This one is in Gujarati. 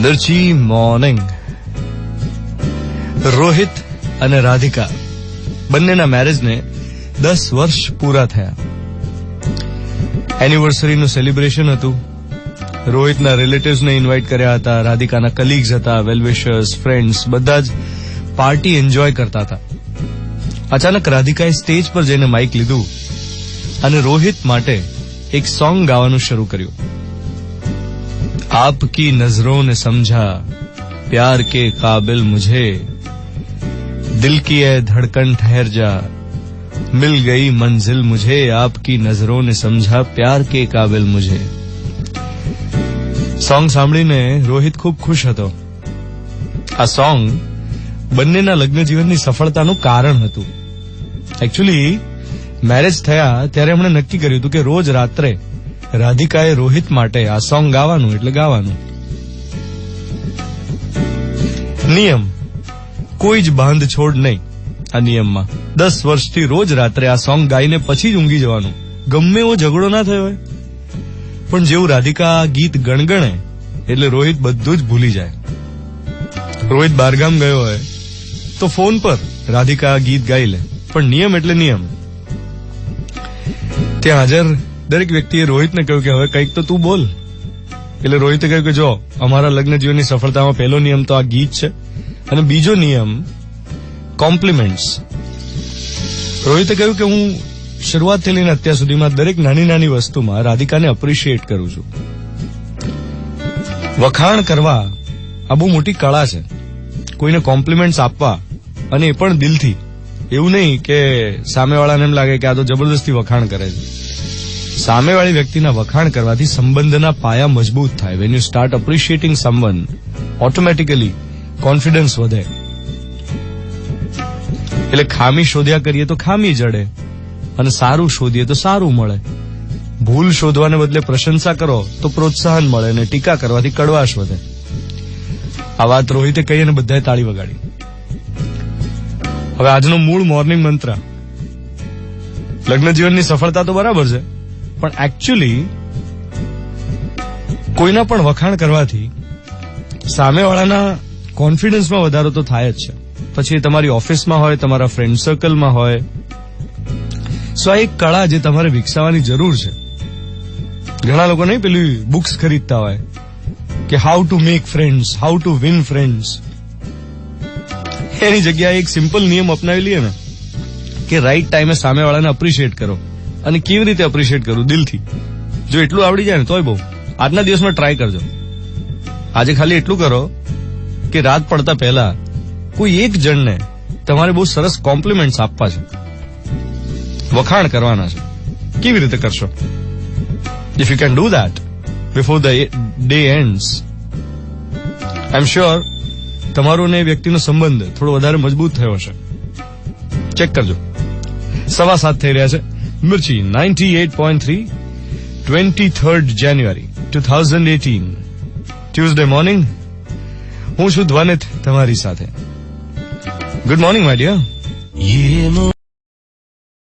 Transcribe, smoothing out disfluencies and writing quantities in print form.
મિર્ચી મોર્નિંગ. રોહિત અને રાધિકા બંનેના મેરેજને 10 વર્ષ પૂરા થયા. એનિવર્સરીનું સેલિબ્રેશન હતું. રોહિતના રિલેટિવ્સને ઇન્વાઇટ કર્યા હતા, રાધિકાના કલીગ્સ હતા, વેલવિશર્સ, ફ્રેન્ડ્સ, બધા જ પાર્ટી એન્જોય કરતા હતા. અચાનક રાધિકાએ સ્ટેજ પર જઈને માઇક લીધું અને રોહિત માટે એક સોંગ ગાવાનું શરૂ કર્યું. आपकी नजरों ने समझा प्यार के काबिल मुझे, दिल की है धड़कन ठहर जा, मिल गई मंजिल मुझे, आपकी नजरों ने समझा प्यार के काबिल मुझे. સોંગ સાંભળીને રોહિત ખૂબ ખુશ હતો. આ સોંગ બંનેના લગ્ન જીવનની સફળતાનું કારણ હતું. એકચ્યુઅલી મેરેજ થયા ત્યારે એમણે નક્કી કર્યું હતું કે રોજ રાત્રે રાધિકાએ રોહિત માટે આ સોંગ ગાવાનું એટલે ગાવાનું. નિયમ, કોઈ જ બાંધછોડ નહીં આ નિયમમાં. 10 વર્ષથી રોજ રાત્રે આ સોંગ ગાઈને પછી જ ઊંઘી જવાનું, ગમે એવો ઝઘડો ના થયો હોય. પણ જેવું રાધિકા આ ગીત ગણગણે એટલે રોહિત બધું જ ભૂલી જાય. રોહિત બહારગામ ગયો હોય તો ફોન પર રાધિકા આ ગીત ગાઈ લે. પણ નિયમ એટલે નિયમ. ત્યાં હાજર દરેક વ્યક્તિએ રોહિતને કહ્યું કે હવે કંઈક તો તું બોલ. એટલે રોહિતે કહ્યું કે જો, અમારા લગ્ન જીવનની સફળતામાં પહેલો નિયમ તો આ ગીત છે અને બીજો નિયમ કોમ્પ્લિમેન્ટ્સ. રોહિતે કહ્યું કે હું શરૂઆતથી લઈને અત્યાર સુધીમાં દરેક નાની નાની વસ્તુમાં રાધિકાને એપ્રિશિએટ કરું છું. વખાણ કરવા આ બહુ મોટી કળા છે. કોઈને કોમ્પ્લિમેન્ટ્સ આપવા, અને એ પણ દિલથી. એવું નહીં કે સામેવાળાને એમ લાગે કે આ તો જબરદસ્તી વખાણ કરે છે. સામેવાળી વ્યક્તિના વખાણ કરવાથી સંબંધના પાયા મજબૂત થાય. When you start એપ્રિશિએટિંગ someone, automatically confidence વધે. એટલે ખામી શોધ્યા કરીએ તો ખામી જડે, અને સારું શોધીએ તો સારું મળે. ભૂલ શોધવાને બદલે પ્રશંસા કરો તો પ્રોત્સાહન મળે, અને ટીકા કરવાથી કડવાશ વધે. આ વાત રોહિતે કહી અને બધાએ તાળી વગાડી. હવે આજનો મૂળ મોર્નિંગ મંત્ર. લગ્ન જીવનની સફળતા તો બરાબર છે, પણ એકચ્યુઅલી કોઈના પણ વખાણ કરવાથી સામેવાળાના કોન્ફિડન્સમાં વધારો તો થાય જ છે. પછી તમારી ઓફિસમાં હોય, તમારા ફ્રેન્ડ સર્કલમાં હોય. સો આ એક કળા જે તમારે વિકસાવવાની જરૂર છે. ઘણા લોકો નહીં પેલી બુક્સ ખરીદતા હોય કે how to make friends, how to win friends. એની જગ્યાએ એક સિમ્પલ નિયમ અપનાવી લઈએ ને કે રાઈટ ટાઈમે સામેવાળાને એપ્રિશિએટ કરો. અને કેવી રીતે એપ્રિશિએટ કરું? દિલથી. જો એટલું આવડી જાય ને તોય બહુ. આજના દિવસમાં ટ્રાય કરજો. આજે ખાલી એટલું કરો કે રાત પડતા પહેલા કોઈ એક જણને તમારે બહુ સરસ કોમ્પ્લિમેન્ટ્સ આપવા છે, વખાણ કરવાના છે. કેવી રીતે કરશો? If you can do that before the day ends, I am sure તમારો ને એ વ્યક્તિનો સંબંધ થોડો વધારે મજબૂત થયો હશે. ચેક કરજો. 7:15 થઈ રહ્યા છે. Mirchi 98.3, 23rd January 2018, Tuesday morning. હું છું ધ્વનિત તમારી સાથે. Good morning my dear.